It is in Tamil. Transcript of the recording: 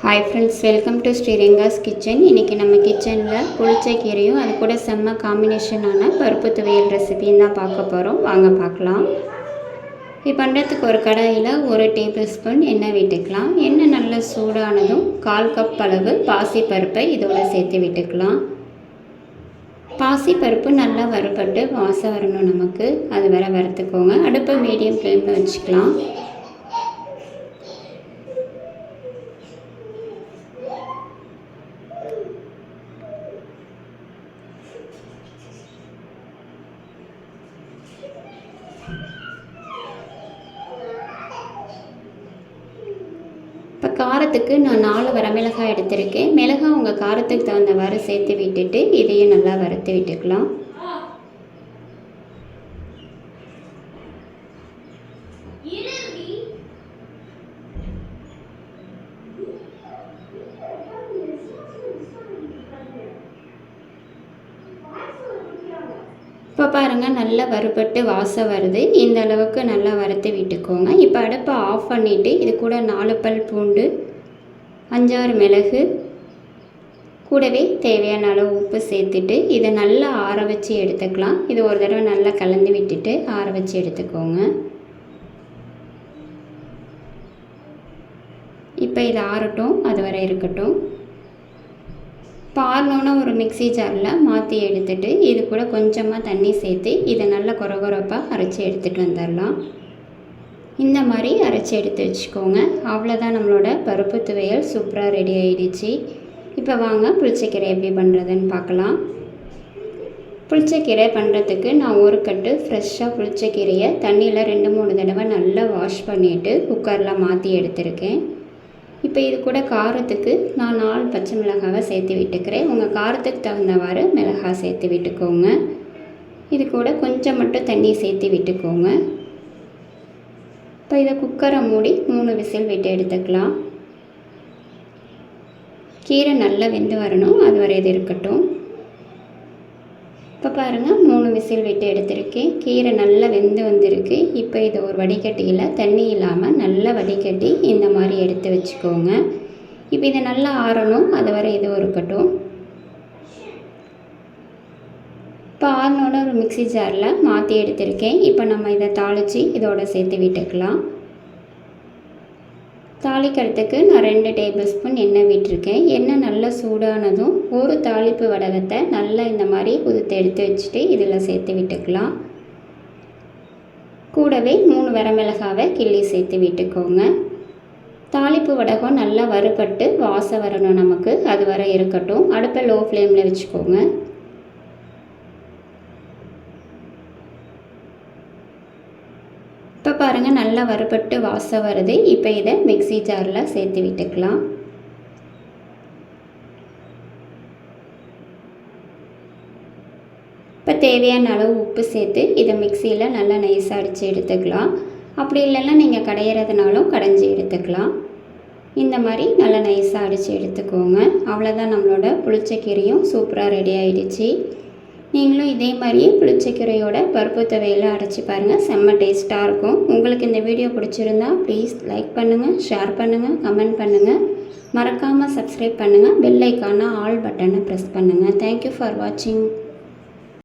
Hi friends, welcome to Sriranga's kitchen. இன்றைக்கி நம்ம கிச்சனில் புளிச்ச கீரையும் அது கூட செம்ம காம்பினேஷனான பருப்பு துவையல் ரெசிபியும் தான் பார்க்க போகிறோம். வாங்க பார்க்கலாம். இது பண்ணுறதுக்கு ஒரு கடாயில் 1 டேபிள் ஸ்பூன் எண்ணெய் விட்டுக்கலாம். எண்ணெய் நல்லா சூடானதும் 1/4 கப் அளவு பாசிப்பருப்பை இதோடு சேர்த்து விட்டுக்கலாம். பாசிப்பருப்பு நல்லா வறுபட்டு வாசம் வரணும் நமக்கு, அது வர வறுத்துக்கோங்க. அடுப்பை மீடியம் ஃப்ளேமில் வச்சுக்கலாம். இப்போ காரத்துக்கு நான் 4 வரமிளகாய் எடுத்திருக்கேன். மிளகாய் உங்கள் காரத்துக்கு தகுந்தவாறு சேர்த்து விட்டுட்டு இதையும் நல்லா வறுத்து விட்டுக்கலாம். இப்போ பாருங்கள், நல்லா வறுபட்டு வாசம் வருது. இந்த அளவுக்கு நல்லா வறுத்து விட்டுக்கோங்க. இப்போ அடுப்பை ஆஃப் பண்ணிவிட்டு இது கூட 4 பல் பூண்டு, 5-6 மிளகு, கூடவே தேவையான அளவு உப்பு சேர்த்துட்டு இதை நல்லா ஆற வச்சு எடுத்துக்கலாம். இது ஒரு தடவை நல்லா கலந்து விட்டுட்டு ஆற வச்சு எடுத்துக்கோங்க. இப்போ இது ஆறட்டும், அது வரை இருக்கட்டும். இப்போ ஆறினோன்னா ஒரு மிக்சி ஜாரில் மாற்றி எடுத்துகிட்டு இது கூட கொஞ்சமாக தண்ணி சேர்த்து இதை நல்லா கொரகொரப்பாக அரைச்சி எடுத்துகிட்டு வந்துடலாம். இந்த மாதிரி அரைச்சி எடுத்து வச்சுக்கோங்க. அவ்வளோதான், நம்மளோட பருப்பு துவையல் சூப்பராக ரெடி ஆகிடுச்சு. இப்போ வாங்க புளிச்சக்கீரை எப்படி பண்ணுறதுன்னு பார்க்கலாம். புளிச்சக்கீரை பண்ணுறதுக்கு நான் 1 கட்டு ஃப்ரெஷ்ஷாக புளிச்சக்கீரையை தண்ணியில் 2-3 தடவை நல்லா வாஷ் பண்ணிவிட்டு குக்கரில் மாற்றி எடுத்திருக்கேன். இப்போ இது கூட காரத்துக்கு நான் 4 பச்சை மிளகாவை சேர்த்து விட்டுக்கிறேன். உங்கள் காரத்துக்கு தகுந்தவாறு மிளகாய் சேர்த்து விட்டுக்கோங்க. இது கூட கொஞ்சம் மட்டும் தண்ணி சேர்த்து விட்டுக்கோங்க. இப்போ இதை குக்கரை மூடி 3 விசில் விட்டு எடுத்துக்கலாம். கீரை நல்லா வெந்து வரணும், அது வரை இது இருக்கட்டும். இப்போ பாருங்கள், 3 விசில் விட்டு எடுத்திருக்கேன். கீரை நல்லா வெந்து வந்திருக்கு. இப்போ இதை ஒரு வடிகட்டியில் தண்ணி இல்லாமல் நல்லா வடிகட்டி இந்த மாதிரி எடுத்து வச்சுக்கோங்க. இப்போ இதை நல்லா ஆறணும், அது வரை இது இருக்கட்டும். இப்போ ஆறினோட ஒரு மிக்சி ஜாரில் மாற்றி எடுத்திருக்கேன். இப்போ நம்ம இதை தாளித்து இதோட சேர்த்து விட்டுக்கலாம். தாளிக்கிறதுக்கு நான் 2 டேபிள் ஸ்பூன் எண்ணெய் விட்டுருக்கேன். எண்ணெய் நல்லா சூடானதும் ஒரு தாளிப்பு வடகத்தை நல்லா இந்த மாதிரி உதுத்து எடுத்து வச்சுட்டு இதில் சேர்த்து விட்டுக்கலாம். கூடவே 3 வரமிளகாவை கிள்ளி சேர்த்து விட்டுக்கோங்க. தாளிப்பு வடகம் நல்லா வறுபட்டு வாசம் வரணும் நமக்கு, அது வரை இருக்கட்டும். அடுப்பை லோ ஃப்ளேமில் வச்சுக்கோங்க. இப்போ பாருங்கள், நல்லா வறுபட்டு வாசம் வருது. இப்போ இதை மிக்சி ஜாரில் சேர்த்து விட்டுக்கலாம். இப்போ தேவையான அளவு உப்பு சேர்த்து இதை மிக்சியில் நல்லா நைஸாக அடித்து எடுத்துக்கலாம். அப்படி இல்லைன்னா நீங்கள் கடையிறதுனாலும் கடைஞ்சி எடுத்துக்கலாம். இந்த மாதிரி நல்லா நைஸாக அடித்து எடுத்துக்கோங்க. அவ்வளோதான், நம்மளோட புளிச்சக்கீரையும் சூப்பராக ரெடி ஆகிடுச்சு. நீங்களும் இதே மாதிரியே புளிச்சக்கீரையோட பருப்பு துவையலை அரைச்சி பாருங்கள், செம்ம டேஸ்ட்டாக இருக்கும். உங்களுக்கு இந்த வீடியோ பிடிச்சிருந்தா ப்ளீஸ் லைக் பண்ணுங்கள், ஷேர் பண்ணுங்கள், கமெண்ட் பண்ணுங்கள். மறக்காமல் சப்ஸ்கிரைப் பண்ணுங்கள். பெல் ஐக்கான ஆல் பட்டனை ப்ரெஸ் பண்ணுங்கள். தேங்க்யூ ஃபார் வாட்சிங்.